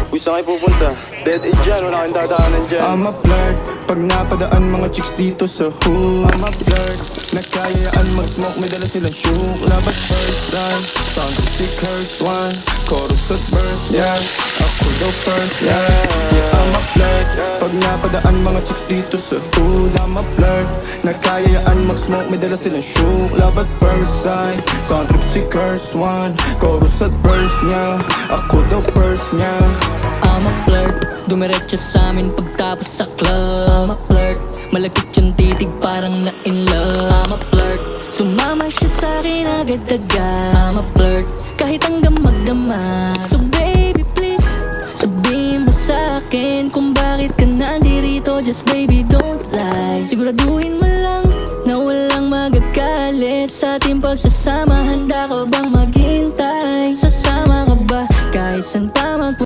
Uy, saan kayo pupunta? Dead end dyan, wala kang dadaanan dyan. I'm a flirt, pag napadaan mga chicks dito sa hood. I'm a flirt, nagkayaan mag-smoke, may dala silang shook. Labat first time, sound si curse one. Chorus at verse, yeah, ako daw first, yeah. Yeah, I'm a flirt, pag napadaan mga chicks dito sa hood. I'm a flirt, nagkayaan mag-smoke, may dala silang shook. Labat first time, sound si curse one. Chorus at verse, yeah, ako daw first, yeah. I'm a flirt, dumiretso sa amin pagtapos sa club. I'm a flirt, malagkit yung titig parang na in love. I'm a flirt, sumama siya sa'kin agad-agad. I'm a flirt, kahit hanggang magdamag. So baby please, sabihin mo sa'kin kung bakit ka nandirito. Just baby don't lie, siguraduhin mo lang na walang magagalit sa ating pagsasama. Handa ka bang